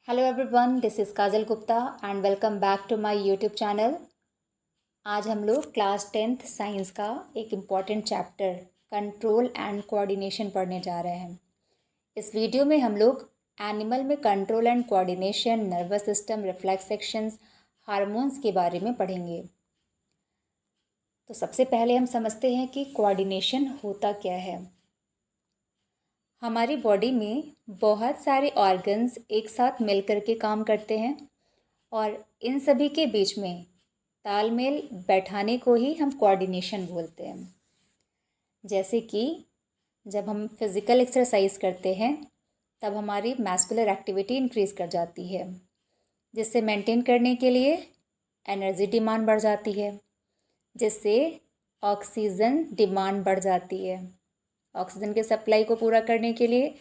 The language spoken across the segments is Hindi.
Hello everyone, this is Kajal Gupta and welcome back to my YouTube channel. आज हम लोग क्लास 10th साइंस का एक important chapter control and coordination पढ़ने जा रहे हैं। इस वीडियो में हम लोग एनिमल में control and coordination, nervous system, reflex actions, hormones के बारे में पढ़ेंगे। तो सबसे पहले हम समझते हैं कि कोऑर्डिनेशन होता क्या है। हमारी बॉडी में बहुत सारे ऑर्गन्स एक साथ मिलकर के काम करते हैं और इन सभी के बीच में तालमेल बैठाने को ही हम कोऑर्डिनेशन बोलते हैं। जैसे कि जब हम फिज़िकल एक्सरसाइज करते हैं तब हमारी मैस्कुलर एक्टिविटी इंक्रीज़ कर जाती है, जिससे मेंटेन करने के लिए एनर्जी डिमांड बढ़ जाती है, जिससे ऑक्सीजन डिमांड बढ़ जाती है। ऑक्सीजन के सप्लाई को पूरा करने के लिए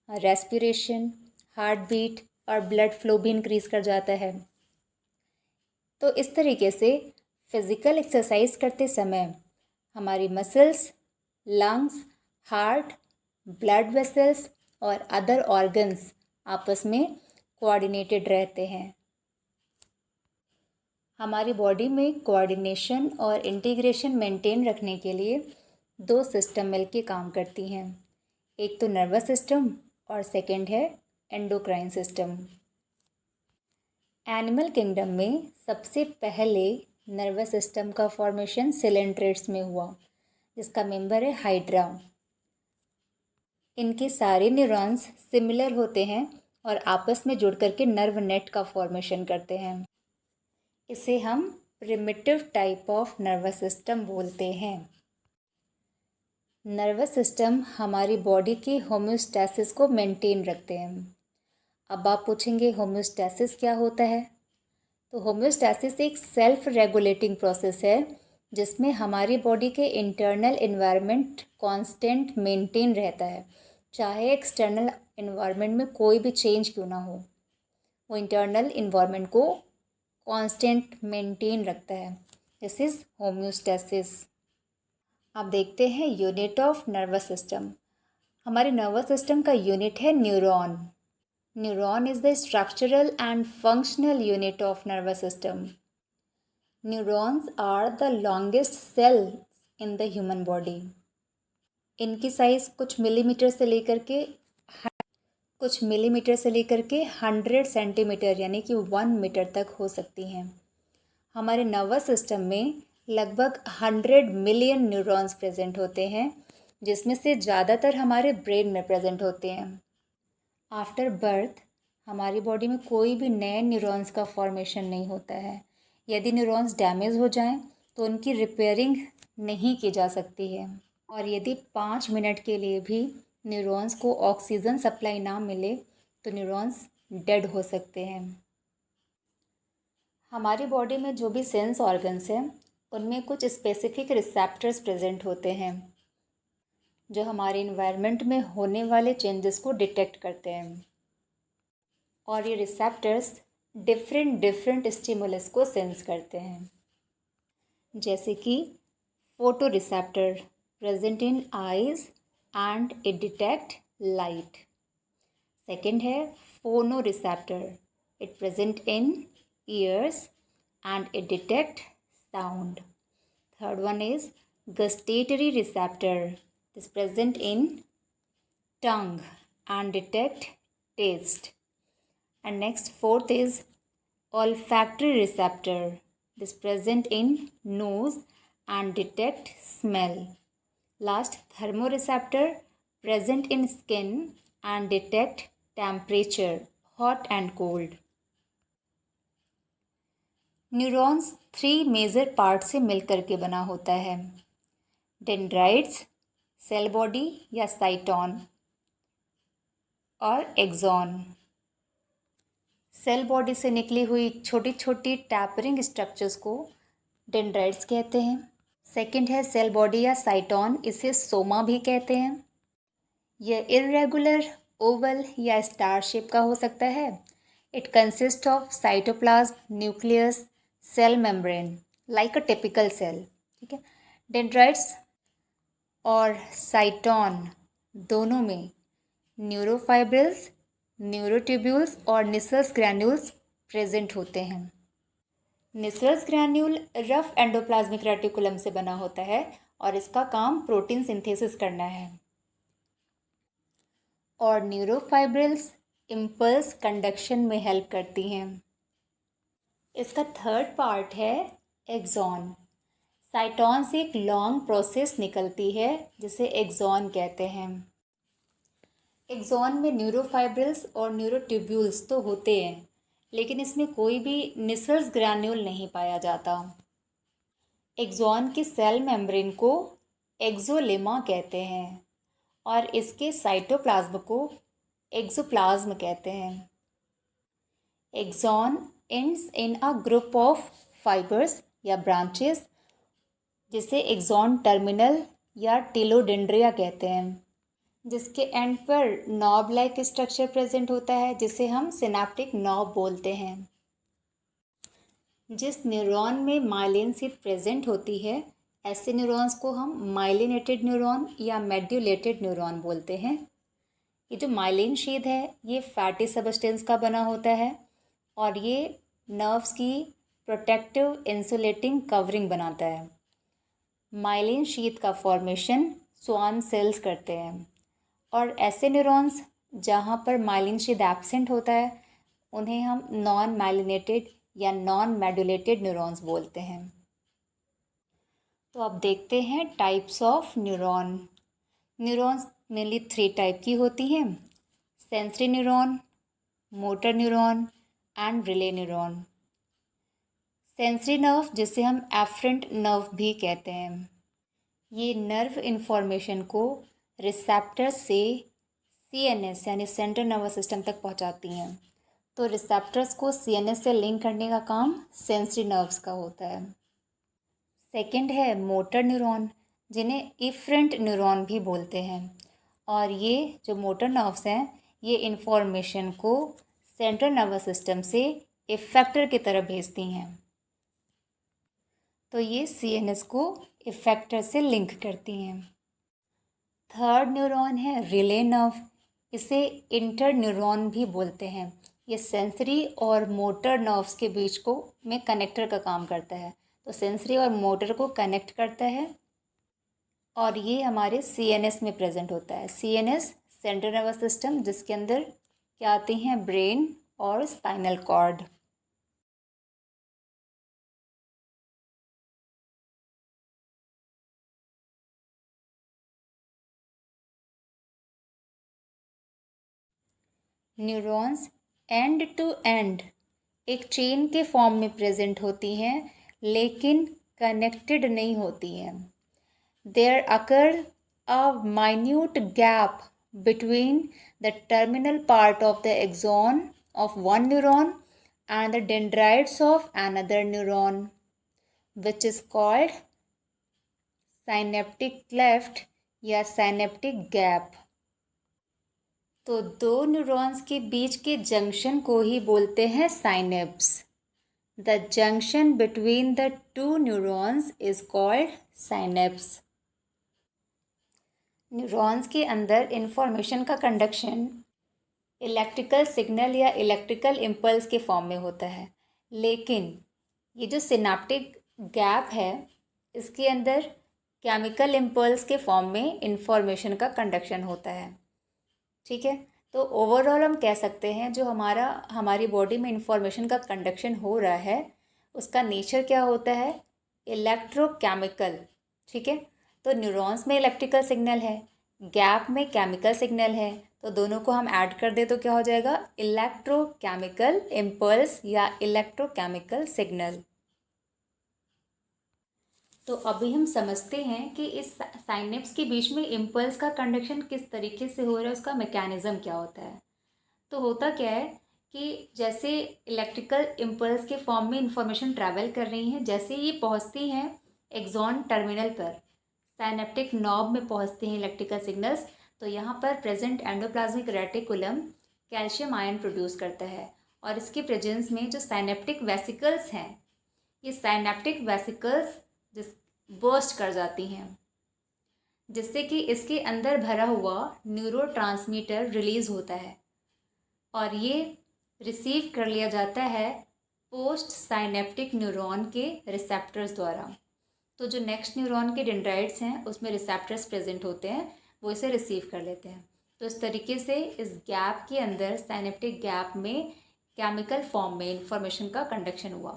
रेस्पिरेशन, हार्ट बीट और ब्लड फ्लो भी इंक्रीज़ कर जाता है। तो इस तरीके से फिज़िकल एक्सरसाइज करते समय हमारी muscles, lungs, heart, blood vessels और अदर ऑर्गन्स आपस में कोऑर्डिनेटेड रहते हैं। हमारी बॉडी में कोऑर्डिनेशन और इंटीग्रेशन मेंटेन रखने के लिए दो सिस्टम मिलके काम करती हैं। एक तो नर्वस सिस्टम और सेकंड है एंडोक्राइन सिस्टम। एनिमल किंगडम में सबसे पहले नर्वस सिस्टम का फॉर्मेशन सिलेंट्रेट्स में हुआ, जिसका मेंबर है हाइड्रा। इनके सारे न्यूरॉन्स सिमिलर होते हैं और आपस में जुड़ करके नर्व नेट का फॉर्मेशन करते हैं। इसे हम primitive type of nervous system बोलते हैं। नर्वस सिस्टम हमारी बॉडी की होम्योस्टैसिस को मेंटेन रखते हैं। अब आप पूछेंगे होम्योस्टैसिस क्या होता है? तो होम्योस्टैसिस एक सेल्फ रेगुलेटिंग प्रोसेस है जिसमें हमारी बॉडी के इंटरनल एनवायरनमेंट कांस्टेंट मेंटेन रहता है, चाहे एक्सटर्नल एनवायरनमेंट में कोई भी चेंज क्यों ना हो, वो इंटरनल एनवायरनमेंट को कांस्टेंट मेंटेन रखता है। This is homeostasis. आप देखते हैं यूनिट ऑफ नर्वस सिस्टम। हमारे नर्वस सिस्टम का यूनिट है neuron. Neuron is the structural and functional unit of nervous system. Neurons are the longest cell in the human body. इनकी साइज कुछ मिलीमीटर से लेकर के 100 सेंटीमीटर यानी कि 1 मीटर तक हो सकती हैं। हमारे नर्वस सिस्टम में लगभग 100 मिलियन न्यूरॉन्स प्रेजेंट होते हैं, जिसमें से ज़्यादातर हमारे ब्रेन में प्रेजेंट होते हैं। आफ्टर बर्थ हमारी बॉडी में कोई भी नए न्यूरॉन्स का फॉर्मेशन नहीं होता है। यदि न्यूरॉन्स डैमेज हो जाएं तो उनकी रिपेयरिंग नहीं की जा सकती है, और यदि 5 मिनट के लिए भी न्यूरॉन्स को ऑक्सीजन सप्लाई ना मिले तो न्यूरॉन्स डेड हो सकते हैं। हमारी बॉडी में जो भी सेंस ऑर्गन्स हैं उनमें कुछ स्पेसिफिक रिसेप्टर्स प्रेजेंट होते हैं जो हमारे इन्वायरमेंट में होने वाले चेंजेस को डिटेक्ट करते हैं, और ये रिसेप्टर्स डिफरेंट स्टिमुलस को सेंस करते हैं। जैसे कि photo receptor present in eyes and it detect light. Second है फोनो receptor, it present in ears and it detect sound. Third one is gustatory receptor. It is present in tongue and detect taste. And next, fourth is olfactory receptor. It is present in nose and detect smell. Last, thermoreceptor present in skin and detect temperature, hot and cold. Neurons 3 major part से मिलकर के बना होता है: डेंड्राइट्स, सेल बॉडी या साइटोन, और एक्सॉन। सेल बॉडी से निकली हुई छोटी छोटी टैपरिंग स्ट्रक्चर्स को डेंड्राइट्स कहते हैं। सेकंड है सेल बॉडी या साइटोन, इसे सोमा भी कहते हैं। यह इर्रेगुलर, ओवल या स्टार शेप का हो सकता है। It consist of cytoplasm, nucleus, cell membrane like a typical cell. ठीक है। डेंड्राइट्स और साइटोन दोनों में न्यूरोफाइब्रिल्स, न्यूरोट्यूब्यूल्स और निसल्स ग्रैन्यूल्स प्रेजेंट होते हैं। Nissl's granule rough endoplasmic reticulum से बना होता है और इसका काम प्रोटीन सिंथेसिस करना है। और न्यूरोफाइब्रिल्स इम्पल्स कंडक्शन में हेल्प करती हैं। इसका थर्ड पार्ट है एक्सॉन। साइटोन से एक लॉन्ग प्रोसेस निकलती है जिसे एक्सॉन कहते हैं। एक्सॉन में न्यूरोफाइब्रिल्स और न्यूरोट्यूब्यूल्स तो होते हैं, लेकिन इसमें कोई भी निसल्स ग्रैन्यूल नहीं पाया जाता। एक्सॉन के सेल मेम्ब्रेन को एक्सोलेमा कहते हैं और इसके साइटोप्लाज्म को एक्सोप्लाज्म कहते हैं। Axon ends in a group of fibres या ब्रांचेस जिसे एक्सॉन टर्मिनल या टेलोडेंड्रिया कहते हैं, जिसके एंड पर नॉब लाइक स्ट्रक्चर प्रेजेंट होता है जिसे हम सिनेप्टिक नॉब बोलते हैं। जिस न्यूरॉन में माइलिन शीथ प्रेजेंट होती है, ऐसे न्यूरॉन्स को हम माइलिनेटेड न्यूरॉन या मेड्यूलेटेड न्यूरॉन बोलते हैं। ये जो माइलिन शीथ है ये फैटी सबस्टेंस का बना होता है और ये नर्व्स की प्रोटेक्टिव इंसुलेटिंग कवरिंग बनाता है। माइलिन शीथ का फॉर्मेशन स्वान सेल्स करते हैं और ऐसे न्यूरॉन्स जहाँ पर माइलिन शीथ एब्सेंट होता है उन्हें हम नॉन माइलिनेटेड या नॉन मेडुलेटेड न्यूरॉन्स बोलते हैं। तो अब देखते हैं types of neuron. Neurons mainly 3 type की होती हैं: sensory neuron, motor neuron and relay neuron. Sensory nerve जिसे हम एफरेंट नर्व भी कहते हैं, ये नर्व इन्फॉर्मेशन को रिसेप्टर्स से सीएनएस यानी सेंट्रल नर्वस सिस्टम तक पहुंचाती हैं। तो रिसेप्टर्स को सीएनएस से लिंक करने का काम सेंसरी नर्व्स का होता है। सेकंड है मोटर न्यूरॉन जिन्हें इफरेंट न्यूरॉन भी बोलते हैं और ये जो मोटर नर्व्स हैं ये इन्फॉर्मेशन को सेंट्रल नर्वस सिस्टम से इफेक्टर की तरफ भेजती हैं। तो ये सीएनएस को इफेक्टर से लिंक करती हैं। थर्ड न्यूरॉन है रिले नर्व, इसे इंटर न्यूरॉन भी बोलते हैं। ये सेंसरी और मोटर नर्व्स के बीच को में कनेक्टर का काम करता है। तो सेंसरी और मोटर को कनेक्ट करता है और ये हमारे सीएनएस में प्रेजेंट होता है। सीएनएस सेंट्रल नर्वस सिस्टम जिसके अंदर क्या आती हैं ब्रेन और spinal cord. Neurons end to end एक चेन के फॉर्म में प्रेजेंट होती हैं लेकिन कनेक्टेड नहीं होती हैं। There occur a minute gap between the terminal part of the axon of one neuron and the dendrites of another neuron which is called synaptic cleft या साइनेप्टिक गैप। तो दो न्यूरॉन्स के बीच के जंक्शन को ही बोलते हैं synapse. The junction between the two neurons is called synapse. Neurons के अंदर इंफॉर्मेशन का कंडक्शन इलेक्ट्रिकल सिग्नल या इलेक्ट्रिकल इम्पल्स के फॉर्म में होता है, लेकिन ये जो सिनेप्टिक गैप है इसके अंदर केमिकल इम्पल्स के फॉर्म में इंफॉर्मेशन का कंडक्शन होता है। ठीक है, तो ओवरऑल हम कह सकते हैं जो हमारी बॉडी में इंफॉर्मेशन का कंडक्शन हो रहा है उसका नेचर क्या होता है, इलेक्ट्रोकेमिकल। ठीक है, तो न्यूरॉन्स में इलेक्ट्रिकल सिग्नल है, गैप में केमिकल सिग्नल है, तो दोनों को हम ऐड कर दे तो क्या हो जाएगा, इलेक्ट्रोकेमिकल इम्पल्स या इलेक्ट्रोकेमिकल सिग्नल। तो अभी हम समझते हैं कि इस साइनेप्स के बीच में इम्पल्स का कंडक्शन किस तरीके से हो रहा है, उसका मैकेनिज़्म क्या होता है। तो होता क्या है कि जैसे इलेक्ट्रिकल इम्पल्स के फॉर्म में इंफॉर्मेशन ट्रैवल कर रही हैं, जैसे ये पहुंचती हैं एक्सॉन टर्मिनल पर, साइनेप्टिक नॉब में पहुंचते हैं इलेक्ट्रिकल सिग्नल्स, तो यहाँ पर present endoplasmic reticulum calcium ion produce करता है और इसके प्रेजेंस में जो साइनेप्टिक वेसिकल्स हैं ये साइनेप्टिक वेसिकल्स बर्स्ट कर जाती हैं, जिससे कि इसके अंदर भरा हुआ न्यूरोट्रांसमीटर रिलीज़ होता है और ये रिसीव कर लिया जाता है पोस्ट साइनेप्टिक न्यूरॉन के रिसेप्टर्स द्वारा। तो जो नेक्स्ट न्यूरॉन के डेंड्राइट्स हैं उसमें रिसेप्टर्स प्रेजेंट होते हैं, वो इसे रिसीव कर लेते हैं। तो इस तरीके से इस गैप के अंदर, साइनेप्टिक गैप में, केमिकल फॉर्म में इंफॉर्मेशन का कंडक्शन हुआ।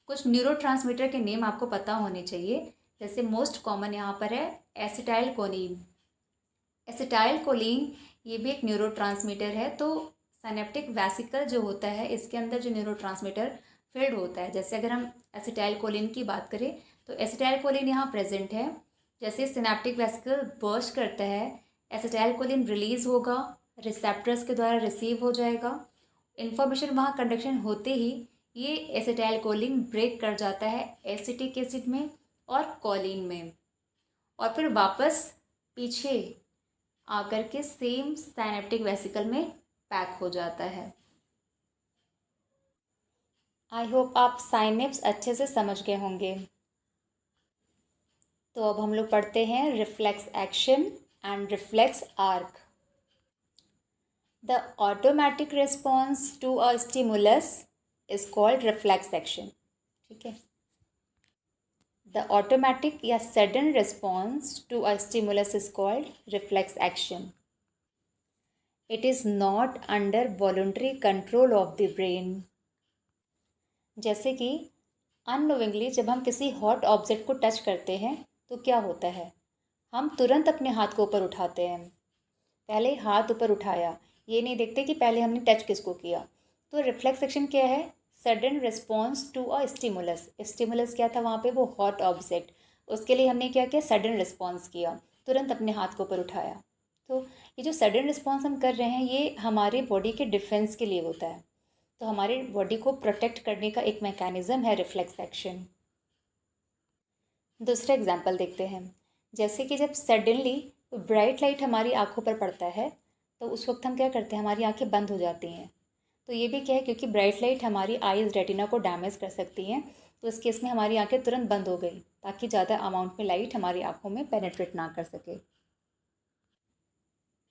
कुछ न्यूरोट्रांसमीटर के नेम आपको पता होने चाहिए, जैसे मोस्ट कॉमन यहाँ पर है एसिटाइल कोलिन। एसिटाइल कोलिन ये भी एक न्यूरोट्रांसमीटर है। तो साइनेप्टिक वेसिकल जो होता है इसके अंदर जो न्यूरोट्रांसमीटर फील्ड होता है, जैसे अगर हम एसिटाइल कोलिन की बात करें तो एसिटाइल कोलिन यहाँ प्रेजेंट है। जैसे सिनेप्टिक वेसिकल बर्स्ट करता है, एसिटाइल कोलिन रिलीज होगा, रिसेप्टर्स के द्वारा रिसीव हो जाएगा। इन्फॉर्मेशन वहाँ कंडक्शन होते ही ये एसिटाइल कोलिन ब्रेक कर जाता है एसिटिक एसिड में और कोलिन में, और फिर वापस पीछे आकर के सेम साइनेप्टिक वेसिकल में पैक हो जाता है। आई होप आप साइनेप्स अच्छे से समझ गए होंगे। तो अब हम लोग पढ़ते हैं reflex action and reflex arc. The automatic response to a stimulus is called reflex action. ठीक है, द ऑटोमेटिक या sudden response to a stimulus is called reflex action. It is not under voluntary control of the brain. जैसे कि अननोविंगली जब हम किसी हॉट ऑब्जेक्ट को टच करते हैं तो क्या होता है, हम तुरंत अपने हाथ को ऊपर उठाते हैं। पहले हाथ ऊपर उठाया, ये नहीं देखते कि पहले हमने टच किसको किया। तो रिफ्लेक्स एक्शन क्या है, sudden response to a stimulus. Stimulus क्या था वहाँ पे, वो हॉट ऑब्जेक्ट। उसके लिए हमने क्या किया, सडन रिस्पॉन्स किया, तुरंत अपने हाथ को ऊपर उठाया। तो ये जो सडन रिस्पॉन्स हम कर रहे हैं ये हमारे बॉडी के डिफेंस के लिए होता है। तो हमारे बॉडी को प्रोटेक्ट करने का एक मैकेनिज्म है रिफ्लेक्स एक्शन। दूसरा एग्जाम्पल देखते हैं। जैसे कि जब सडनली ब्राइट लाइट हमारी आंखों पर पड़ता है तो उस वक्त हम क्या करते हैं, हमारी आंखें बंद हो जाती हैं। तो ये भी क्या है, क्योंकि ब्राइट लाइट हमारी आईज रेटिना को डैमेज कर सकती हैं, तो इस केस में हमारी आंखें तुरंत बंद हो गई ताकि ज़्यादा अमाउंट में लाइट हमारी आंखों में पेनेट्रेट ना कर सके।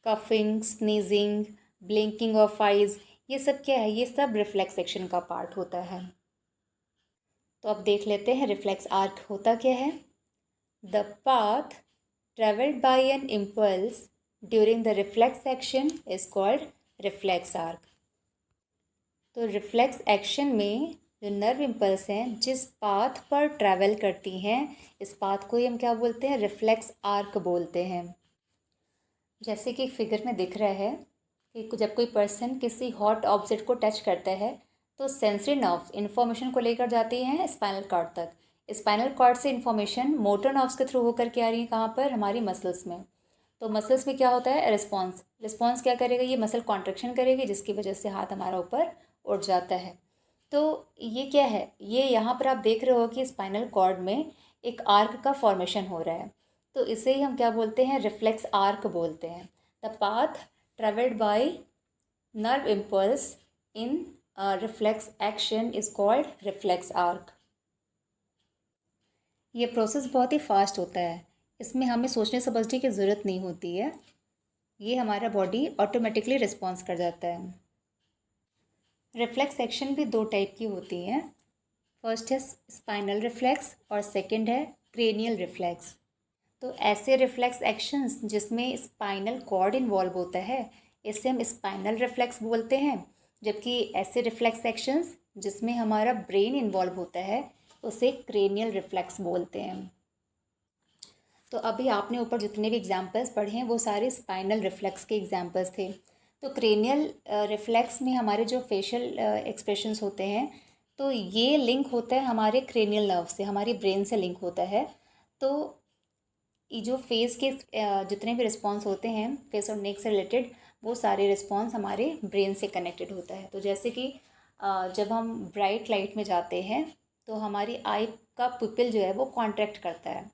Coughing, sneezing, blinking of eyes, ये सब क्या है, ये सब रिफ्लेक्स एक्शन का पार्ट होता है। तो अब देख लेते हैं रिफ्लेक्स आर्क होता क्या है। The path travelled by an impulse during the reflex action is called reflex arc. तो रिफ्लेक्स एक्शन में जो नर्व इम्पल्स हैं जिस पाथ पर ट्रैवल करती हैं, इस पाथ को ही हम क्या बोलते हैं, रिफ्लेक्स आर्क बोलते हैं। जैसे कि फिगर में दिख रहा है कि जब कोई पर्सन किसी हॉट ऑब्जेक्ट को टच करता है तो सेंसरी नर्व्स इन्फॉर्मेशन को लेकर जाती हैं स्पाइनल कॉर्ड तक। स्पाइनल कॉर्ड से इन्फॉर्मेशन मोटर नर्व्स के थ्रू होकर के आ रही है कहाँ पर, हमारी मसल्स में। तो मसल्स में क्या होता है, रिस्पॉन्स। रिस्पॉन्स क्या करेगा, ये मसल कॉन्ट्रैक्शन करेगी जिसकी वजह से हाथ हमारा ऊपर उठ जाता है। तो ये क्या है, ये यहाँ पर आप देख रहे हो कि स्पाइनल कॉर्ड में एक आर्क का फॉर्मेशन हो रहा है। तो इसे ही हम क्या बोलते हैं, रिफ्लेक्स आर्क बोलते हैं। The path travelled by nerve impulse in reflex action is called reflex arc. ये प्रोसेस बहुत ही फास्ट होता है, इसमें हमें सोचने समझने की ज़रूरत नहीं होती है, ये हमारा बॉडी ऑटोमेटिकली रिस्पॉन्स कर जाता है। रिफ्लेक्स एक्शन भी दो टाइप की होती हैं। फर्स्ट है स्पाइनल रिफ्लेक्स और सेकंड है क्रेनियल रिफ्लेक्स। तो ऐसे रिफ्लेक्स एक्शंस जिसमें स्पाइनल कॉर्ड इन्वॉल्व होता है इसे हम स्पाइनल रिफ्लेक्स बोलते हैं, जबकि ऐसे रिफ्लेक्स एक्शंस जिसमें हमारा ब्रेन इन्वॉल्व होता है उसे क्रेनियल रिफ्लेक्स बोलते हैं। तो अभी आपने ऊपर जितने भी एग्जांपल्स पढ़े हैं वो सारे स्पाइनल रिफ्लेक्स के एग्जांपल्स थे। तो क्रेनियल रिफ्लेक्स में हमारे जो फेशियल एक्सप्रेशंस होते हैं तो ये लिंक होता है हमारे क्रेनियल नर्व से, हमारी ब्रेन से लिंक होता है। तो ये जो फेस के जितने भी रिस्पॉन्स होते हैं फेस और नेक से रिलेटेड, वो सारे रिस्पॉन्स हमारे ब्रेन से कनेक्टेड होता है। तो जैसे कि जब हम ब्राइट लाइट में जाते हैं तो हमारी आई का पुपिल जो है वो कॉन्ट्रैक्ट करता है।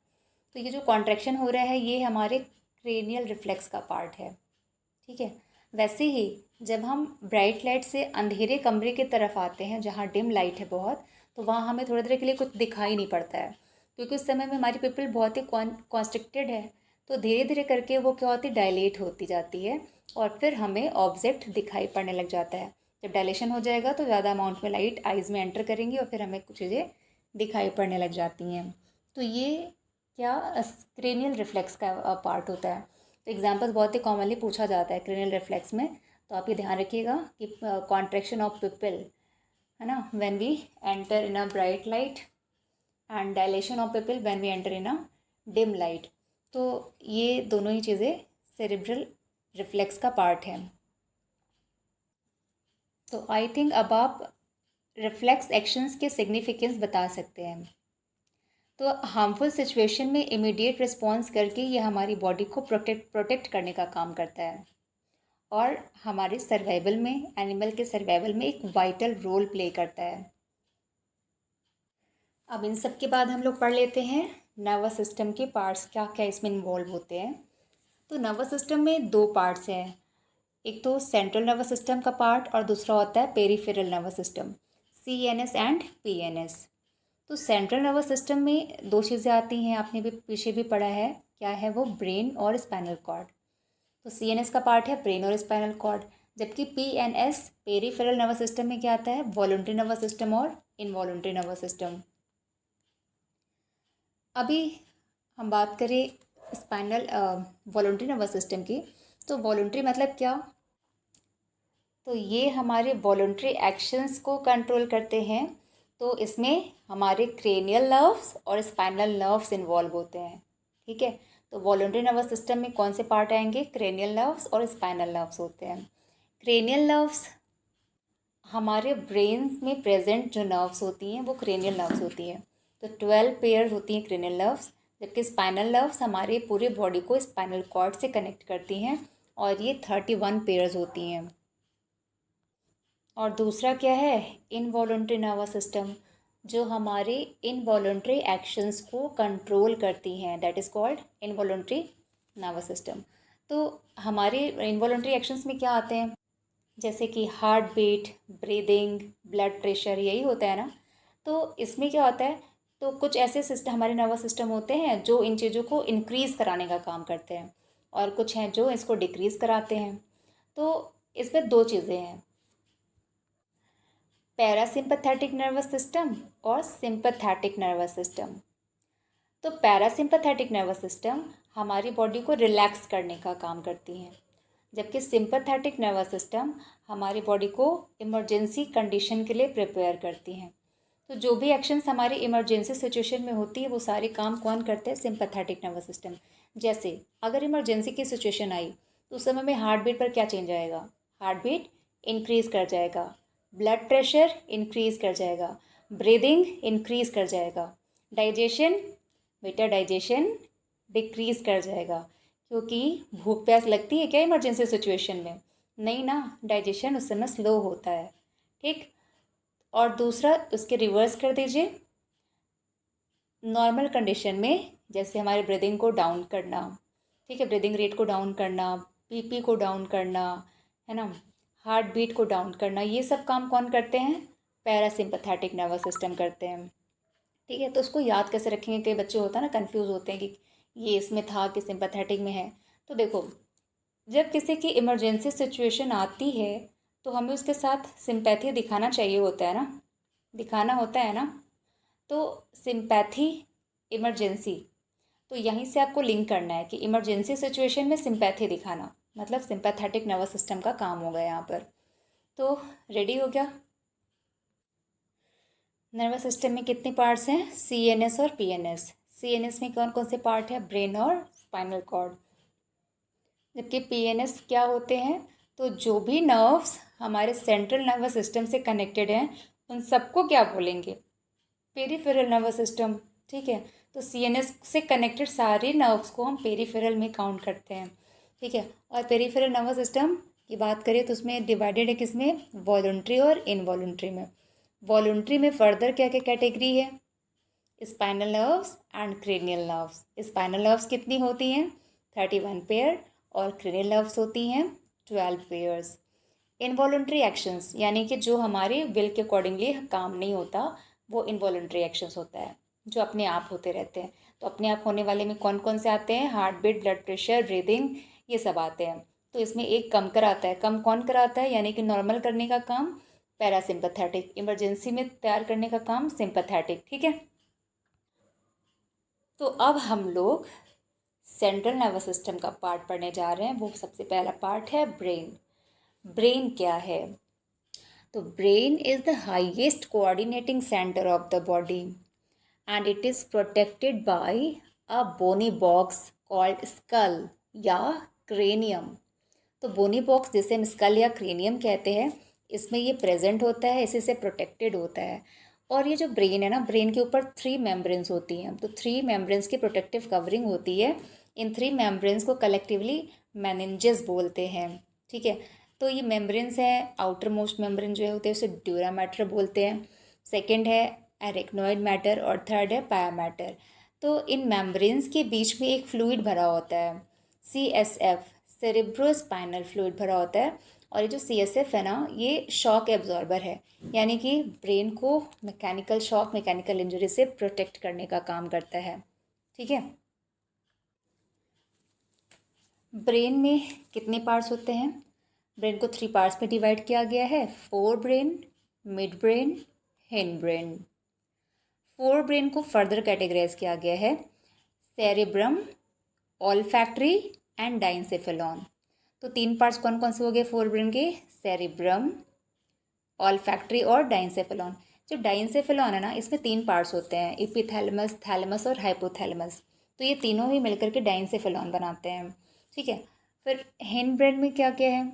तो ये जो कॉन्ट्रैक्शन हो रहा है ये हमारे क्रेनियल रिफ्लेक्स का पार्ट है। ठीक है, वैसे ही जब हम ब्राइट लाइट से अंधेरे कमरे की तरफ आते हैं जहाँ डिम लाइट है बहुत, तो वहाँ हमें थोड़ी देर के लिए कुछ दिखाई नहीं पड़ता है क्योंकि उस समय में हमारी पिपल बहुत ही कॉन्स्ट्रिक्टेड है। तो धीरे धीरे करके वो क्या होती है, डायलेट होती जाती है और फिर हमें ऑब्जेक्ट दिखाई पड़ने लग जाता है। जब डायलेशन हो जाएगा तो ज़्यादा अमाउंट में लाइट आइज़ में एंटर करेंगी और फिर हमें कुछ चीज़ें दिखाई पड़ने लग जाती हैं। तो ये क्या क्रेनियल रिफ्लेक्स का पार्ट होता है। तो एग्जांपल्स बहुत ही कॉमनली पूछा जाता है क्रेनियल रिफ्लेक्स में, तो आप ये ध्यान रखिएगा कि कॉन्ट्रैक्शन ऑफ पिपिल, है ना, when we enter in a bright light and dilation of pupil when we enter in a dim light. तो ये दोनों ही चीज़ें सेरेब्रल रिफ्लेक्स का पार्ट है। तो आई थिंक अब आप रिफ्लेक्स एक्शंस के सिग्निफिकेंस बता सकते हैं। तो हार्मफुल सिचुएशन में इमीडिएट रिस्पॉन्स करके ये हमारी बॉडी को प्रोटेक्ट करने का काम करता है और हमारे सर्वाइवल में, एनिमल के सर्वाइवल में एक वाइटल रोल प्ले करता है। अब इन सब के बाद हम लोग पढ़ लेते हैं नर्वस सिस्टम के पार्ट्स क्या क्या इसमें इन्वॉल्व होते हैं। तो नर्वस सिस्टम में दो पार्ट्स हैं, एक तो सेंट्रल नर्वस सिस्टम का पार्ट और दूसरा होता है peripheral nervous system, CNS and PNS। तो सेंट्रल नर्वस सिस्टम में दो चीज़ें आती हैं, आपने भी पीछे भी पढ़ा है, क्या है वो, ब्रेन और स्पाइनल कॉर्ड। तो CNS का पार्ट है ब्रेन और स्पाइनल कॉर्ड, जबकि PNS पेरिफेरल नर्वस सिस्टम में क्या आता है, वॉलंटरी नर्वस सिस्टम और इनवॉलंटरी नर्वस सिस्टम। अभी हम बात करें स्पाइनल वॉलंटरी नर्वस सिस्टम की, तो वॉलंटरी मतलब क्या, तो ये हमारे वॉलंटरी एक्शंस को कंट्रोल करते हैं। तो इसमें हमारे क्रेनियल नर्व्स और स्पाइनल नर्व्स इन्वॉल्व होते हैं, ठीक है। तो वॉलंटरी नर्वस सिस्टम में कौन से पार्ट आएंगे, क्रेनियल नर्व्स और स्पाइनल नर्व्स होते हैं। क्रेनियल नर्व्स हमारे ब्रेन में प्रेजेंट जो नर्व्स होती हैं वो क्रेनियल नर्व्स होती हैं। तो 12 पेयर होती हैं क्रेनियल नर्व्स, जबकि स्पाइनल नर्व्स हमारे पूरे बॉडी को स्पाइनल कॉर्ड से कनेक्ट करती हैं और ये 31 पेयर्स होती हैं। और दूसरा क्या है, इनवॉलंटरी नर्वस सिस्टम, जो हमारे इनवॉलंटरी एक्शंस को कंट्रोल करती हैं, that is called involuntary nervous system. तो हमारे इनवॉलंटरी एक्शंस में क्या आते हैं, जैसे कि heart beat, breathing, blood pressure, यही होता है ना। तो इसमें क्या होता है, तो कुछ ऐसे सिस्टम हमारे नर्वस सिस्टम होते हैं जो इन चीज़ों को इंक्रीज़ कराने का काम करते हैं और कुछ हैं जो इसको डिक्रीज़ कराते हैं। तो इसमें दो चीज़ें हैं, पैरासिम्पथेटिक नर्वस सिस्टम और सिंपथेटिक नर्वस सिस्टम। तो पैरासिम्पथेटिक नर्वस सिस्टम हमारी बॉडी को रिलैक्स करने का काम करती हैं, जबकि सिंपथेटिक नर्वस सिस्टम हमारी बॉडी को इमरजेंसी कंडीशन के लिए प्रिपेयर करती हैं। तो जो भी एक्शंस हमारी इमरजेंसी सिचुएशन में होती है वो सारे काम कौन करते हैं, सिंपथेटिक नर्वस सिस्टम। जैसे अगर इमरजेंसी की सिचुएशन आई तो उस समय में हार्ट बीट पर क्या चेंज आएगा, हार्ट बीट इंक्रीज़ कर जाएगा, ब्लड प्रेशर इंक्रीज़ कर जाएगा, ब्रीदिंग इंक्रीज़ कर जाएगा, डाइजेशन, बेटा डाइजेशन डिक्रीज़ कर जाएगा, क्योंकि भूख प्यास लगती है क्या इमरजेंसी सिचुएशन में, नहीं ना, डाइजेशन उस समय स्लो होता है, ठीक। और दूसरा उसके रिवर्स कर दीजिए, नॉर्मल कंडीशन में जैसे हमारे ब्रीदिंग को डाउन करना, ठीक है, ब्रीदिंग रेट को डाउन करना, PP को डाउन करना, है ना, हार्ट बीट को डाउन करना, ये सब काम कौन करते हैं, पैरासिम्पथेटिक नर्वस सिस्टम करते हैं, ठीक है। तो उसको याद कैसे रखेंगे, कई बच्चे होता है ना कंफ्यूज होते हैं कि ये इसमें था कि सिंपैथेटिक में है। तो देखो, जब किसी की इमरजेंसी सिचुएशन आती है तो हमें उसके साथ सिंपैथी दिखाना चाहिए होता है ना, दिखाना होता है ना। तो सिंपैथी, इमरजेंसी, तो यहीं से आपको लिंक करना है कि इमरजेंसी सिचुएशन में सिंपैथी दिखाना मतलब सिंपैथेटिक नर्वस सिस्टम का काम होगा यहाँ पर। तो रेडी हो गया। नर्वस सिस्टम में कितने पार्ट्स हैं, CNS और PNS। CNS में कौन कौन से पार्ट है, ब्रेन और स्पाइनल कॉर्ड, जबकि PNS क्या होते हैं, तो जो भी नर्व्स हमारे सेंट्रल नर्वस सिस्टम से कनेक्टेड हैं उन सबको क्या बोलेंगे, पेरिफेरल नर्वस सिस्टम, ठीक है। तो CNS से कनेक्टेड सारे नर्व्स को हम पेरिफेरल में काउंट करते हैं, ठीक है। और पेरिफेरल नर्वस सिस्टम की बात करें तो उसमें डिवाइडेड है किसमें, वॉलंटरी और इनवॉलंटरी में। वॉलंटरी में फर्दर क्या क्या कैटेगरी है, spinal nerves and cranial nerves. Spinal nerves कितनी होती हैं, 31 पेयर, और क्रेनियल नर्व्स होती हैं 12 पेयर्स। इनवॉलंटरी एक्शंस यानी कि जो हमारे विल के अकॉर्डिंगली काम नहीं होता वो इनवॉलंटरी एक्शंस होता है, जो अपने आप होते रहते हैं। तो अपने आप होने वाले में कौन कौन से आते हैं? Heart beat, blood pressure, breathing, ये सब आते हैं। तो इसमें एक कम कराता है। कम कौन कराता है? यानी कि नॉर्मल करने का काम पैरासिम्पैथेटिक, इमरजेंसी में तैयार करने का काम सिंपैथेटिक। ठीक है। तो अब हम लोग सेंट्रल नर्वस सिस्टम का पार्ट पढ़ने जा रहे हैं। वो सबसे पहला पार्ट है ब्रेन। ब्रेन क्या है? तो brain is the highest coordinating centre of the body and it is protected by a bony box called skull या क्रेनियम। तो बोनी बॉक्स जिसे हम स्कल या क्रेनियम कहते हैं, इसमें ये प्रेजेंट होता है, इसी से प्रोटेक्टेड होता है। और ये जो ब्रेन है ना, ब्रेन के ऊपर 3 मेम्ब्रेन्स होती हैं। तो 3 मेम्ब्रेन्स की प्रोटेक्टिव कवरिंग होती है। इन 3 मेम्ब्रेन्स को कलेक्टिवली मेनिंजेस बोलते हैं। ठीक है। तो ये मेम्ब्रेन्स है, आउटर मोस्ट मेम्ब्रेन जो होते हैं उसे ड्यूरा मैटर बोलते हैं, सेकेंड है एरिकनॉइड मैटर और थर्ड है पाया मैटर। तो इन मेम्ब्रेन्स के बीच में एक फ्लूइड भरा होता है, CSF, सेरेब्रोस्पाइनल फ्लूइड भरा होता है। और ये जो CSF है ना, ये शॉक एब्जॉर्बर है, यानी कि ब्रेन को मैकेनिकल शॉक, मैकेनिकल इंजरी से प्रोटेक्ट करने का काम करता है। ठीक है। ब्रेन में कितने पार्ट्स होते हैं? ब्रेन को 3 पार्ट्स में डिवाइड किया गया है, fore brain, mid brain, hind brain. Fore brain को फर्दर कैटेगराइज किया गया है, सेरेब्रम, ऑल्फैक्टरी एंड डाइनसेफेलॉन। तो 3 पार्ट्स कौन कौन से हो गए फोर ब्रेन के? सेरेब्रम, ऑल्फैक्टरी और डाइनसेफेलॉन। जो डाइनसेफेलॉन है ना, इसमें 3 पार्ट्स होते हैं, एपिथैलेमस, थैलेमस और हाइपोथैलेमस। तो ये तीनों ही मिलकर के डाइनसेफेलॉन बनाते हैं। ठीक है। फिर हिंड ब्रेन में क्या क्या है?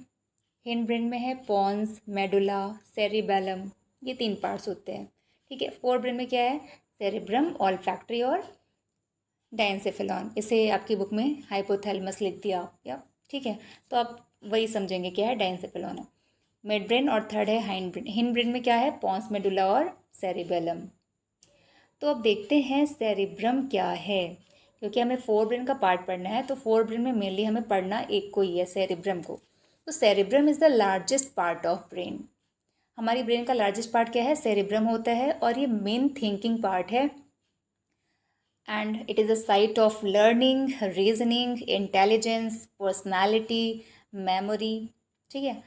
हिंड ब्रेन में है पॉन्स, मेडुला, सेरिबेलम, ये 3 पार्ट्स होते हैं। ठीक है। फोर ब्रेन में क्या है? सेरेब्रम, ऑल्फैक्टरी और डाइनसेफेलॉन। इसे आपकी बुक में हाइपोथैलेमस लिख दिया या ठीक है। तो आप वही समझेंगे क्या है, डाइनसेफेलॉन है। मिड ब्रेन और थर्ड है हाइंड ब्रेन। हिंड ब्रेन में क्या है? पॉन्स, मेडुला और सेरिबेलम। तो अब देखते हैं सेरिब्रम क्या है, क्योंकि हमें फोर ब्रेन का पार्ट पढ़ना है। तो फोर ब्रेन में मेनली हमें पढ़ना एक को ही है, सेरिब्रम को। तो cerebrum is the largest part of brain. हमारी ब्रेन का लार्जेस्ट पार्ट क्या है? सेरिब्रम होता है, और ये मेन थिंकिंग पार्ट है। And it is a site of learning, reasoning, intelligence, personality, memory. ठीक है।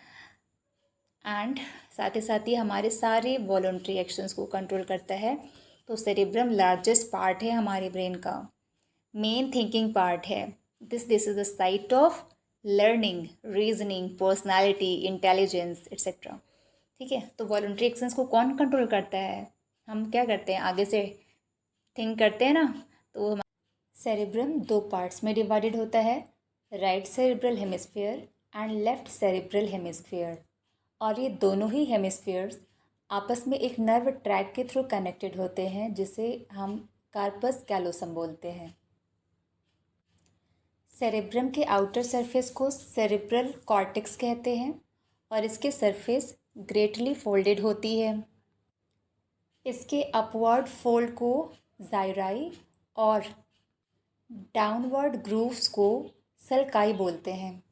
एंड साथ ही हमारे सारे वॉलंटरी एक्शंस को कंट्रोल करता है। तो सेरिब्रम लार्जेस्ट पार्ट है हमारे ब्रेन का, मेन थिंकिंग पार्ट है। This is the site of learning, reasoning, personality, intelligence etcetera. ठीक है। तो वॉलंटरी एक्शंस को कौन कंट्रोल करता है? हम क्या करते हैं, आगे से थिंक करते हैं ना। तो सेरिब्रम 2 पार्ट्स में डिवाइडेड होता है, right cerebral hemisphere and left cerebral hemisphere. और ये दोनों ही हेमिस्फीयर्स आपस में एक नर्व ट्रैक के थ्रू कनेक्टेड होते हैं, जिसे हम कार्पस कैलोसम बोलते हैं। सेरेब्रम के आउटर सरफेस को सेरेब्रल कॉर्टेक्स कहते हैं, और इसके सरफेस ग्रेटली फोल्डेड होती है। इसके अपवर्ड फोल्ड को जाइराई और डाउनवर्ड ग्रूव्स को सल्काई बोलते हैं।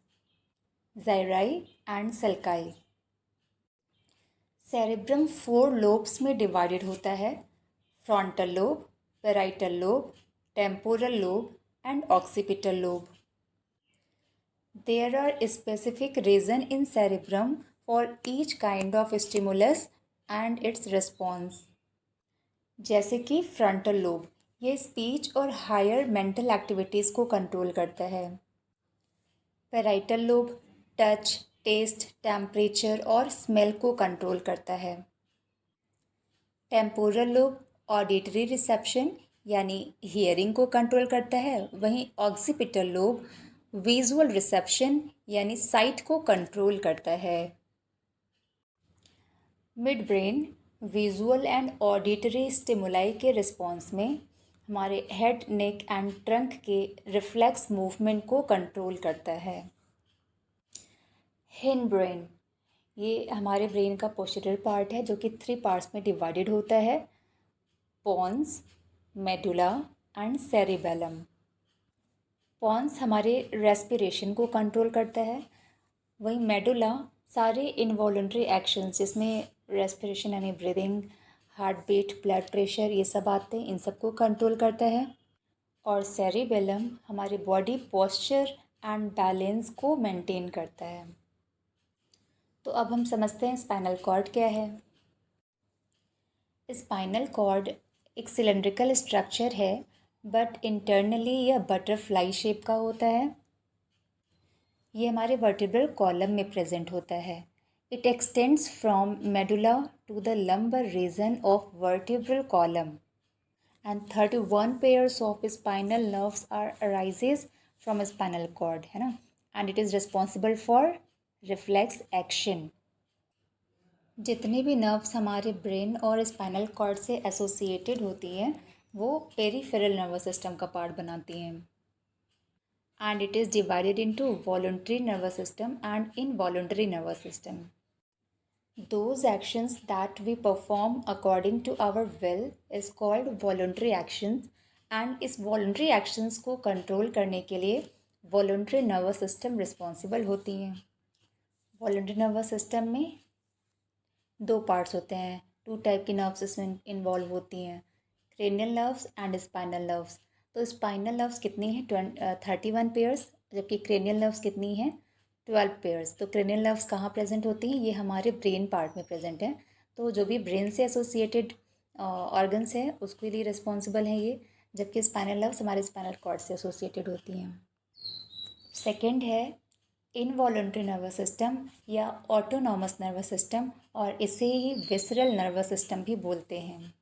जाइराई एंड सल्काई। सेरेब्रम 4 लोब्स में डिवाइडेड होता है, frontal lobe, parietal lobe, temporal lobe and occipital lobe. There are specific reason in cerebrum for each kind of stimulus and its response. जैसे कि फ्रंटल लोब, ये स्पीच और हायर मेंटल एक्टिविटीज़ को कंट्रोल करता है। Parietal lobe touch, taste, temperature और स्मेल को कंट्रोल करता है। टेम्पोरल लोब ऑडिटरी रिसेप्शन यानी हियरिंग को कंट्रोल करता है। वहीं ऑक्सीपिटल लोब विजुअल रिसेप्शन यानी साइट को कंट्रोल करता है। Mid brain visual and auditory stimuli के रिस्पॉन्स में हमारे हेड, नेक एंड ट्रंक के रिफ्लेक्स मूवमेंट को कंट्रोल करता है। हिंड ब्रेन, ये हमारे ब्रेन का पोस्टीरियर पार्ट है, जो कि 3 पार्ट्स में डिवाइडेड होता है, pons, medulla and cerebellum. Pons हमारे रेस्पिरेशन को कंट्रोल करता है, वहीं मेडुला सारे इनवॉलंटरी एक्शंस जिसमें रेस्पिरेशन यानी breathing, heart beat, blood pressure, ये सब आते हैं, इन सबको कंट्रोल करता है। और सेरिबेलम हमारी बॉडी पोस्चर एंड बैलेंस को मेंटेन करता है। तो अब हम समझते हैं स्पाइनल कॉर्ड क्या है। स्पाइनल कॉर्ड एक सिलेंड्रिकल स्ट्रक्चर है, बट इंटरनली यह बटरफ्लाई शेप का होता है। ये हमारे वर्टिब्रल कॉलम में प्रेजेंट होता है। It extends from medulla to the lumbar region of vertebral column and 31 pairs of spinal nerves are arises from spinal cord, है ना। And it is responsible for reflex action. जितनी भी नर्व्स हमारे ब्रेन और स्पाइनल कॉर्ड से एसोसिएटेड होती हैं वो पेरिफेरल नर्वस सिस्टम का पार्ट बनाती हैं। And it is divided into voluntary nervous system and involuntary nervous system. Those actions that we perform according to our will is called voluntary actions, and इस voluntary actions को control करने के लिए voluntary nervous system responsible होती हैं। voluntary nervous system में दो parts होते हैं, टू टाइप की नर्व्स इसमें इन्वॉल्व होती हैं, cranial nerves and spinal nerves. तो स्पाइनल नर्व्स कितनी हैं? 31 पेयर्स, जबकि क्रेनियल नर्व्स कितनी हैं? 12 पेयर्स। तो क्रेनियल नर्व्स कहाँ प्रेजेंट होती हैं? ये हमारे ब्रेन पार्ट में प्रेजेंट है। तो जो भी ब्रेन से एसोसिएटेड ऑर्गन्स हैं उसके लिए रिस्पॉन्सिबल हैं ये, जबकि स्पाइनल नर्व्स हमारे स्पाइनल कॉर्ड से एसोसिएटेड होती हैं। सेकेंड है इनवॉलंटरी नर्वस सिस्टम या ऑटोनॉमस नर्वस सिस्टम, और इसे ही विसरल नर्वस सिस्टम भी बोलते हैं।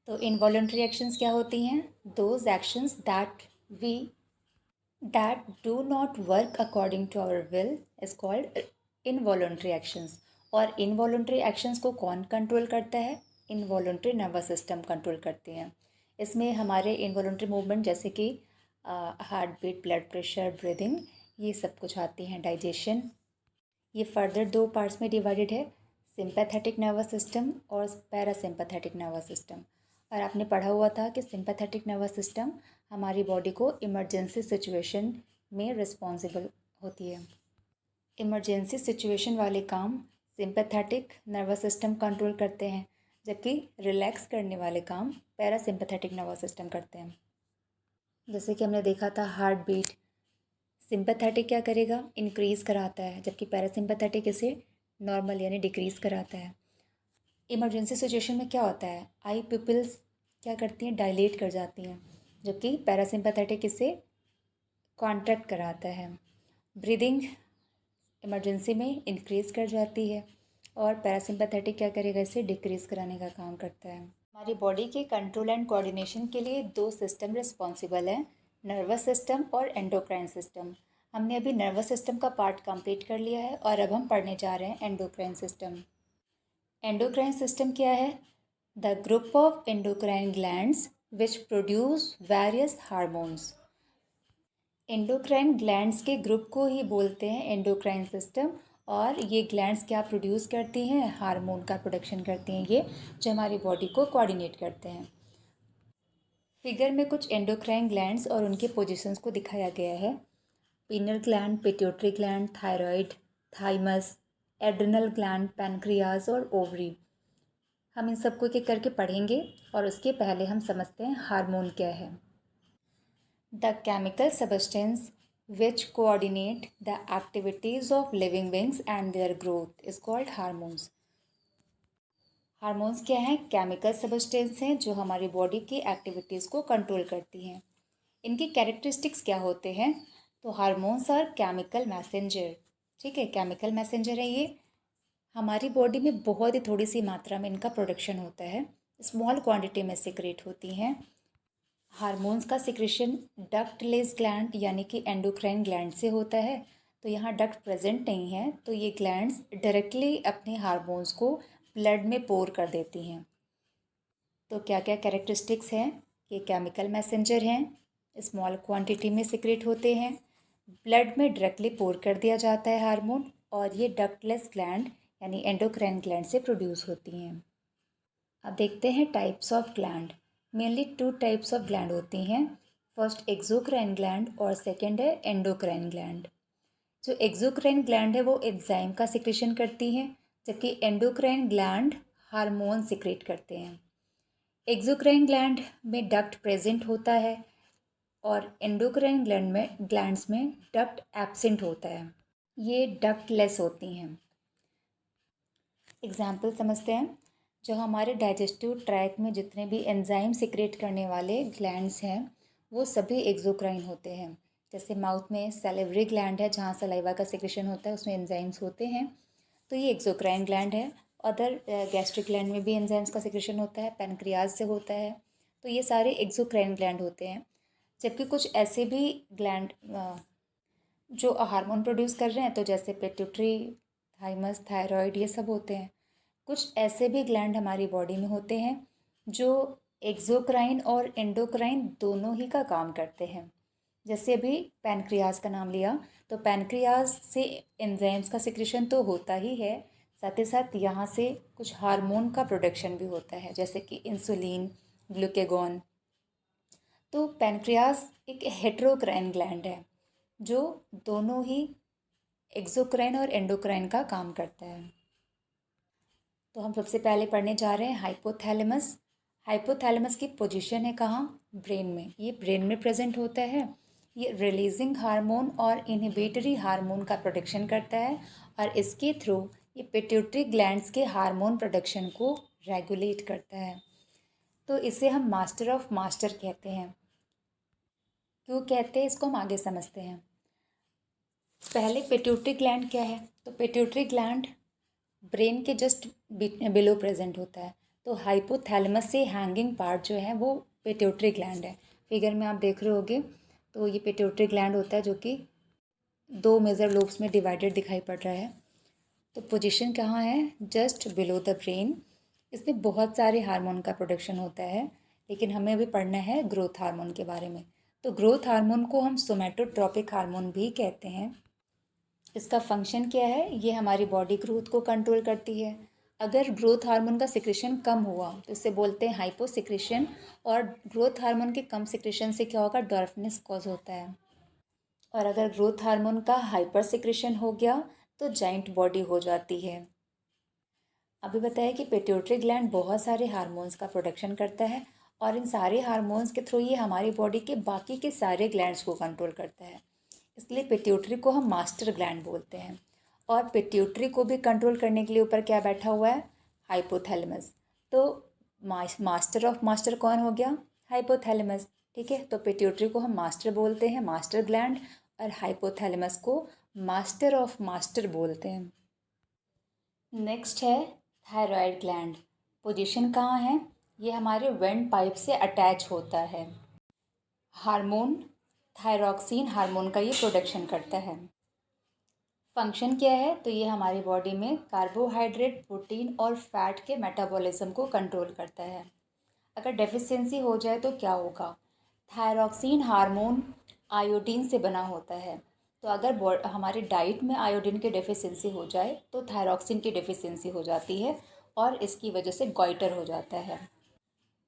तो इनवॉलंटरी एक्शंस क्या होती हैं? Those actions that do not work according to our will is called involuntary actions. और इनवॉलंटरी एक्शंस को कौन कंट्रोल करता है? इनवॉलंटरी नर्वस सिस्टम कंट्रोल करती हैं। इसमें हमारे इनवॉलंटरी मूवमेंट जैसे कि heart beat, blood pressure, breathing, ये सब कुछ आती हैं, डाइजेशन। ये फर्दर दो पार्ट्स में डिवाइडेड है, सिंपैथेटिक नर्वस सिस्टम और पैरासिम्पैथेटिक नर्वस सिस्टम। और आपने पढ़ा हुआ था कि सिंपैथेटिक नर्वस सिस्टम हमारी बॉडी को इमरजेंसी सिचुएशन में रिस्पॉन्सिबल होती है। इमरजेंसी सिचुएशन वाले काम सिंपैथेटिक नर्वस सिस्टम कंट्रोल करते हैं, जबकि रिलैक्स करने वाले काम पैरासिम्पैथेटिक नर्वस सिस्टम करते हैं। जैसे कि हमने देखा था हार्ट बीट, सिंपैथेटिक क्या करेगा? इंक्रीज़ कराता है, जबकि पैरासिम्पैथेटिक इसे नॉर्मल यानी डिक्रीज़ कराता है। इमरजेंसी सिचुएशन में क्या होता है? आई पिपल्स क्या करती हैं? डायलेट कर जाती हैं, जबकि पैरासिम्पैथेटिक इसे कॉन्ट्रैक्ट कराता है। ब्रीदिंग इमरजेंसी में इंक्रीज़ कर जाती है, और पैरासिम्पैथेटिक क्या करेगा? इसे डिक्रीज़ कराने का काम करता है। हमारी बॉडी के कंट्रोल एंड कोऑर्डिनेशन के लिए दो सिस्टम रिस्पॉन्सिबल हैं, नर्वस सिस्टम और एंडोक्राइन सिस्टम। हमने अभी नर्वस सिस्टम का पार्ट कंप्लीट कर लिया है और अब हम पढ़ने जा रहे हैं एंडोक्राइन सिस्टम। एंडोक्राइन सिस्टम क्या है? The group of endocrine glands which produce various hormones. Endocrine glands के ग्रुप को ही बोलते हैं एंडोक्राइन सिस्टम, और ये ग्लैंड्स क्या प्रोड्यूस करती हैं? हार्मोन का प्रोडक्शन करती हैं ये, जो हमारी बॉडी को कोऑर्डिनेट करते हैं। फिगर में कुछ एंडोक्राइन ग्लैंड्स और उनके पोजीशंस को दिखाया गया है। Penal gland, pituitary gland, thyroid, thymus, adrenal gland, pancreas और ओवरी। हम इन सबको एक एक करके पढ़ेंगे, और उसके पहले हम समझते हैं हार्मोन क्या है। The chemical substance which coordinate the activities of living beings and their growth is called hormones. Hormones क्या हैं? केमिकल सबस्टेंस हैं जो हमारी बॉडी की एक्टिविटीज़ को कंट्रोल करती हैं। इनकी कैरेक्टरिस्टिक्स क्या होते हैं? तो हार्मोन्स आर केमिकल मैसेंजर। ठीक है, केमिकल मैसेंजर है ये। हमारी बॉडी में बहुत ही थोड़ी सी मात्रा में इनका प्रोडक्शन होता है, स्मॉल क्वांटिटी में सिक्रेट होती हैं। हार्मोन्स का सिक्रेशन डक्टलेस ग्लैंड यानी कि एंडोक्राइन ग्लैंड से होता है। तो यहाँ डक्ट प्रेजेंट नहीं है, तो ये ग्लैंड्स डायरेक्टली अपने हार्मोन्स को ब्लड में पोर कर देती हैं। तो क्या क्या कैरेक्टरिस्टिक्स हैं? ये केमिकल मैसेंजर हैं, स्मॉल क्वांटिटी में सिक्रेट होते हैं, ब्लड में डायरेक्टली पोर कर दिया जाता है हार्मोन, और ये डक्टलेस ग्लैंड यानी एंडोक्राइन ग्लैंड से प्रोड्यूस होती हैं। अब देखते हैं types of gland. Mainly two types of gland होती हैं। फर्स्ट एक्सोक्राइन ग्लैंड और सेकंड है एंडोक्राइन ग्लैंड। जो एक्सोक्राइन ग्लैंड है वो एंजाइम का सिक्रेशन करती हैं, जबकि एंडोक्राइन ग्लैंड हार्मोन सिक्रेट करते हैं। एक्सोक्राइन ग्लैंड में डक्ट प्रेजेंट होता है और एंडोक्राइन ग्लैंड्स में डक्ट एब्सेंट होता है। ये डक्टलेस होती हैं। एग्जाम्पल समझते हैं। जो हमारे डाइजेस्टिव ट्रैक में जितने भी एंजाइम सिक्रेट करने वाले ग्लैंड्स हैं वो सभी एक्सोक्राइन होते हैं। जैसे माउथ में सैलिवरी ग्लैंड है जहाँ सलाइवा का सिक्रेशन होता है, उसमें एंजाइम्स होते हैं, तो ये एक्सोक्राइन ग्लैंड है। अदर गैस्ट्रिक ग्लैंड में भी एंजाइम्स का सिक्रेशन होता है, पैनक्रियाज से होता है, तो ये सारे एक्सोक्राइन ग्लैंड होते हैं। जबकि कुछ ऐसे भी ग्लैंड जो हार्मोन प्रोड्यूस कर रहे हैं, तो जैसे पिट्यूटरी, थाइमस, थायराइड, ये सब होते हैं। कुछ ऐसे भी ग्लैंड हमारी बॉडी में होते हैं जो एक्सोक्राइन और एंडोक्राइन दोनों ही का काम करते हैं। जैसे अभी पैनक्रियाज का नाम लिया, तो पैनक्रियाज से एंजाइम्स का सिक्रेशन तो होता ही है, साथ ही साथ यहाँ से कुछ हार्मोन का प्रोडक्शन भी होता है, जैसे कि इंसुलिन, ग्लूकेगॉन। तो पैनक्रियाज एक हेट्रोक्राइन ग्लैंड है जो दोनों ही एक्सोक्राइन और एंडोक्राइन का काम करता है। तो हम सबसे पहले पढ़ने जा रहे हैं हाइपोथैलेमस। हाइपोथैलेमस की पोजीशन है कहाँ? ब्रेन में। ये ब्रेन में प्रेजेंट होता है। ये रिलीजिंग हार्मोन और इनहिबिटरी हार्मोन का प्रोडक्शन करता है और इसके थ्रू ये पिट्यूटरी ग्लैंड्स के हार्मोन प्रोडक्शन को रेगुलेट करता है। तो इसे हम मास्टर ऑफ मास्टर कहते हैं। क्यों कहते हैं इसको हम आगे समझते हैं। पहले पिट्यूटरी ग्लैंड क्या है? तो पिट्यूटरी ग्लैंड ब्रेन के जस्ट बिलो प्रेजेंट होता है। तो हाइपोथैलेमस से हैंगिंग पार्ट जो है वो पिट्यूटरी ग्लैंड है। फिगर में आप देख रहे होगे, तो ये पिट्यूटरी ग्लैंड होता है जो कि 2 मेजर लोब्स में डिवाइडेड दिखाई पड़ रहा है। तो पोजीशन कहाँ है? Just below the brain. इसमें बहुत सारे हार्मोन का प्रोडक्शन होता है, लेकिन हमें अभी पढ़ना है ग्रोथ हार्मोन के बारे में। तो ग्रोथ हार्मोन को हम सोमैटोट्रोपिक हार्मोन भी कहते हैं। इसका फंक्शन क्या है? ये हमारी बॉडी ग्रोथ को कंट्रोल करती है। अगर ग्रोथ हार्मोन का सिक्रेशन कम हुआ तो इसे बोलते हैं हाइपो सिक्रेशन, और ग्रोथ हार्मोन के कम सिक्रेशन से क्या होगा? डर्फनेस कॉज होता है। और अगर ग्रोथ हार्मोन का हाइपर सिक्रेशन हो गया तो जाइंट बॉडी हो जाती है। अभी बताया कि पिट्यूटरी ग्लैंड बहुत सारे हार्मोन्स का प्रोडक्शन करता है और इन सारे हार्मोन्स के थ्रू ये हमारी बॉडी के बाकी के सारे ग्लैंड्स को कंट्रोल करता है। इसलिए पिट्यूटरी को हम मास्टर ग्लैंड बोलते हैं। और पिट्यूटरी को भी कंट्रोल करने के लिए ऊपर क्या बैठा हुआ है? हाइपोथैलेमस। तो मास्टर ऑफ मास्टर कौन हो गया? हाइपोथैलेमस। ठीक है, तो पिट्यूटरी को हम मास्टर बोलते हैं, मास्टर ग्लैंड, और हाइपोथैलेमस को मास्टर ऑफ मास्टर बोलते हैं। नेक्स्ट है थायराइड ग्लैंड। पोजीशन कहाँ है? ये हमारे वेंट पाइप से अटैच होता है। हार्मोन थायरॉक्सिन हार्मोन का ये प्रोडक्शन करता है। फंक्शन क्या है? तो ये हमारी बॉडी में कार्बोहाइड्रेट, प्रोटीन और फैट के मेटाबॉलिज्म को कंट्रोल करता है। अगर डेफिशिएंसी हो जाए तो क्या होगा? थायरॉक्सिन हार्मोन आयोडीन से बना होता है, तो अगर हमारी डाइट में आयोडीन की डेफिशिएंसी हो जाए तो थायरॉक्सिन की डेफिशिएंसी हो जाती है और इसकी वजह से गॉइटर हो जाता है।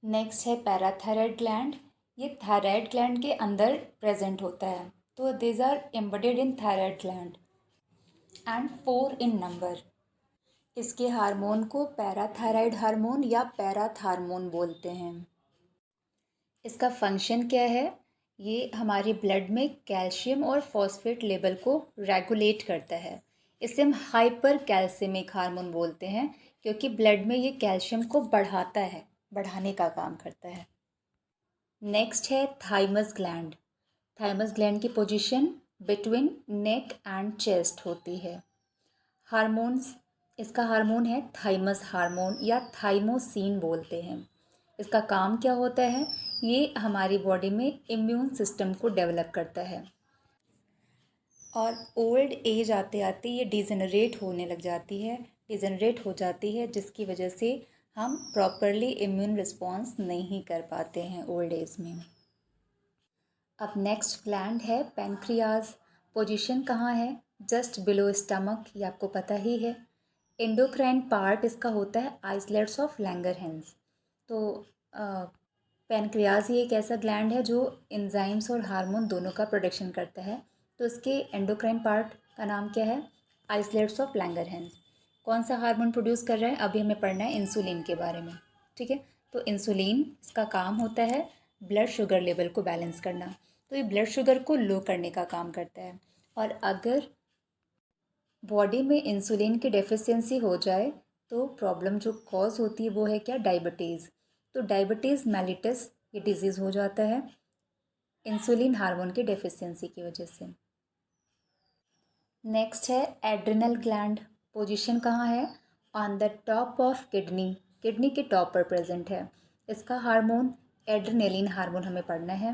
नेक्स्ट है पैराथायराइड ग्लैंड। ये थायराइड ग्लैंड के अंदर प्रेजेंट होता है। तो these are embedded in thyroid gland and 4 in number. इसके हार्मोन को पैराथायराइड हार्मोन या पैराथार्मोन बोलते हैं। इसका फंक्शन क्या है? ये हमारे ब्लड में कैल्शियम और फॉस्फेट लेवल को रेगुलेट करता है। इसे हम हाइपर कैल्शियमिक हार्मोन बोलते हैं, क्योंकि ब्लड में ये कैल्शियम को बढ़ाता है, बढ़ाने का काम करता है। नेक्स्ट है थाइमस ग्लैंड। थाइमस ग्लैंड की position between neck and chest होती है। हार्मोन्स, इसका हार्मोन है थाइमस हार्मोन या थाइमोसिन बोलते हैं। इसका काम क्या होता है? ये हमारी बॉडी में इम्यून सिस्टम को डेवलप करता है और ओल्ड एज आते आते ये डिजेनरेट होने लग जाती है, डिजेनरेट हो जाती है, जिसकी वजह से हम प्रॉपरली इम्यून रिस्पॉन्स नहीं कर पाते हैं ओल्ड एज में। अब नेक्स्ट ग्लैंड है पैनक्रियाज। पोजीशन कहाँ है? जस्ट बिलो स्टमक, ये आपको पता ही है। एंडोक्राइन पार्ट इसका होता है आइसलेट्स ऑफ लैंगरहैंस। तो पैनक्रियाज ही एक ऐसा ग्लैंड है जो एंजाइम्स और हार्मोन दोनों का प्रोडक्शन करता है। तो इसके एंडोक्राइन पार्ट का नाम क्या है? Islets of Langerhans. कौन सा हार्मोन प्रोड्यूस कर रहा है? अभी हमें पढ़ना है इंसुलिन के बारे में, ठीक है। तो इंसुलिन, इसका काम होता है ब्लड शुगर लेवल को बैलेंस करना। तो ये ब्लड शुगर को लो करने का काम करता है। और अगर बॉडी में इंसुलिन की डेफिशिएंसी हो जाए तो प्रॉब्लम जो कॉज होती है वो है क्या? डायबिटीज़। तो डायबिटीज़ मेलिटस ये डिजीज़ हो जाता है इंसुलिन हार्मोन की डेफिशिएंसी की वजह से। नेक्स्ट है एड्रिनल ग्लैंड। पोजीशन कहाँ है? On the top of kidney, kidney के टॉप पर प्रेजेंट है। इसका हार्मोन एड्रेनलिन हार्मोन हमें पढ़ना है।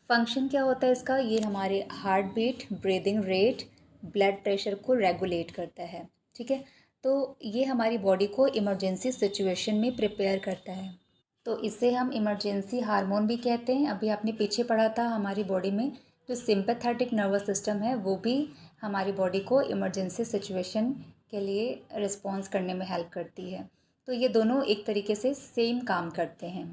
फंक्शन क्या होता है इसका? ये हमारे heart beat, breathing rate, blood pressure को रेगुलेट करता है, ठीक है। तो ये हमारी बॉडी को इमरजेंसी सिचुएशन में प्रिपेयर करता है। तो इसे हम इमरजेंसी हार्मोन भी कहते हैं। अभी आपने पीछे पढ़ा था हमारी बॉडी में जो सिंपैथेटिक नर्वस सिस्टम है वो भी हमारी बॉडी को इमरजेंसी सिचुएशन के लिए रिस्पॉन्स करने में हेल्प करती है। तो ये दोनों एक तरीके से सेम काम करते हैं।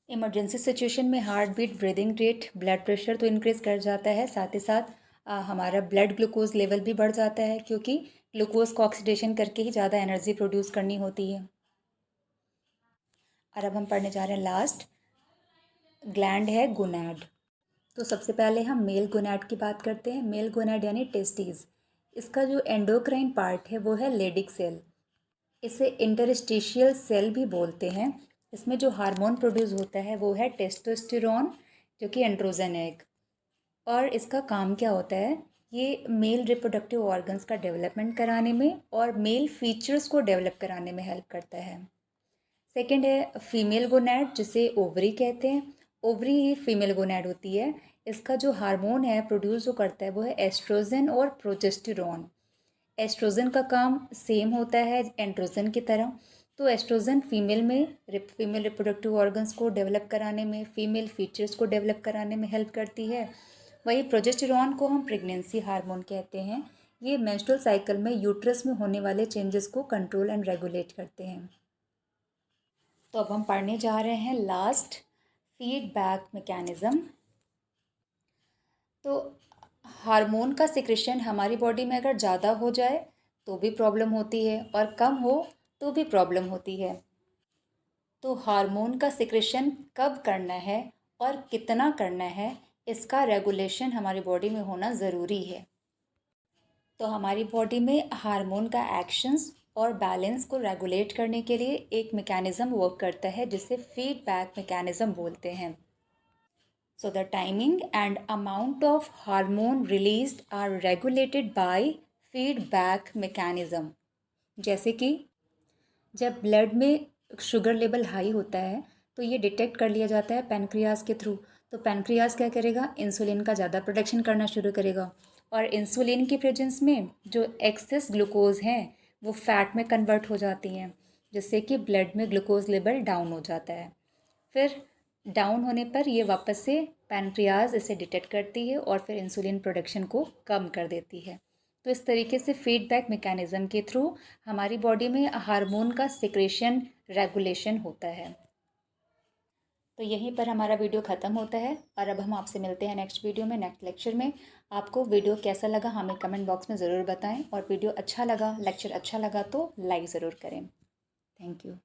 इमरजेंसी सिचुएशन में heart beat, breathing rate, blood pressure तो इंक्रीज़ कर जाता है, साथ ही साथ हमारा ब्लड ग्लूकोज लेवल भी बढ़ जाता है क्योंकि ग्लूकोज को ऑक्सीडेशन करके ही ज़्यादा एनर्जी प्रोड्यूस करनी होती है। और अब हम पढ़ने जा रहे हैं लास्ट ग्लैंड है गोनैड। तो सबसे पहले हम मेल गोनैड की बात करते हैं। मेल गोनैड यानी टेस्टीज। इसका जो एंडोक्राइन पार्ट है वो है लेडिक सेल। इसे इंटरस्टिशियल सेल भी बोलते हैं। इसमें जो हार्मोन प्रोड्यूस होता है वो है टेस्टोस्टेरोन, जो कि एंड्रोजन है एक। और इसका काम क्या होता है? ये मेल रिप्रोडक्टिव ऑर्गन्स का डेवलपमेंट कराने में और मेल फीचर्स को डेवलप कराने में हेल्प करता है। सेकंड है फीमेल गोनैड, जिसे ओवरी कहते हैं। ओवरी ही फीमेल गोनैड होती है। इसका जो हार्मोन है प्रोड्यूस जो करता है वो है एस्ट्रोजन और प्रोजेस्टेरोन। एस्ट्रोजन का काम सेम होता है एंड्रोजन की तरह। तो एस्ट्रोजन फीमेल रिप्रोडक्टिव ऑर्गन्स को डेवलप कराने में, फीमेल फीचर्स को डेवलप कराने में हेल्प करती है। वही प्रोजेस्टेरोन को हम प्रेगनेंसी हार्मोन कहते हैं। ये मेंस्ट्रुअल साइकिल में यूट्रस में होने वाले चेंजेस को कंट्रोल एंड रेगुलेट करते हैं। तो अब हम पढ़ने जा रहे हैं लास्ट फीडबैक मैकेनिज़्म। तो हार्मोन का सिक्रेशन हमारी बॉडी में अगर ज़्यादा हो जाए तो भी प्रॉब्लम होती है और कम हो तो भी प्रॉब्लम होती है। तो हार्मोन का सिक्रेशन कब करना है और कितना करना है, इसका रेगुलेशन हमारी बॉडी में होना ज़रूरी है। तो हमारी बॉडी में हार्मोन का एक्शंस और बैलेंस को रेगुलेट करने के लिए एक मैकेनिज़्म वर्क करता है जिसे फीडबैक मैकेनिज़्म बोलते हैं। So the timing and amount of hormone released are regulated by feedback mechanism. जैसे कि जब ब्लड में शुगर लेवल हाई होता है तो ये डिटेक्ट कर लिया जाता है पैनक्रियाज के थ्रू। तो पैनक्रियाज क्या करेगा? इंसुलिन का ज़्यादा प्रोडक्शन करना शुरू करेगा और इंसुलिन की प्रेजेंस में जो एक्सेस ग्लूकोज हैं वो फैट में कन्वर्ट हो जाती हैं, जिससे कि ब्लड में ग्लूकोज लेवल डाउन हो जाता है। फिर डाउन होने पर ये वापस से पैनक्रियाज इसे डिटेक्ट करती है और फिर इंसुलिन प्रोडक्शन को कम कर देती है। तो इस तरीके से फीडबैक मैकेनिज़्म के थ्रू हमारी बॉडी में हार्मोन का सिक्रेशन रेगुलेशन होता है। तो यहीं पर हमारा वीडियो ख़त्म होता है और अब हम आपसे मिलते हैं नेक्स्ट वीडियो में, नेक्स्ट लेक्चर में। आपको वीडियो कैसा लगा हमें कमेंट बॉक्स में ज़रूर बताएं और वीडियो अच्छा लगा, लेक्चर अच्छा लगा तो लाइक ज़रूर करें। Thank you.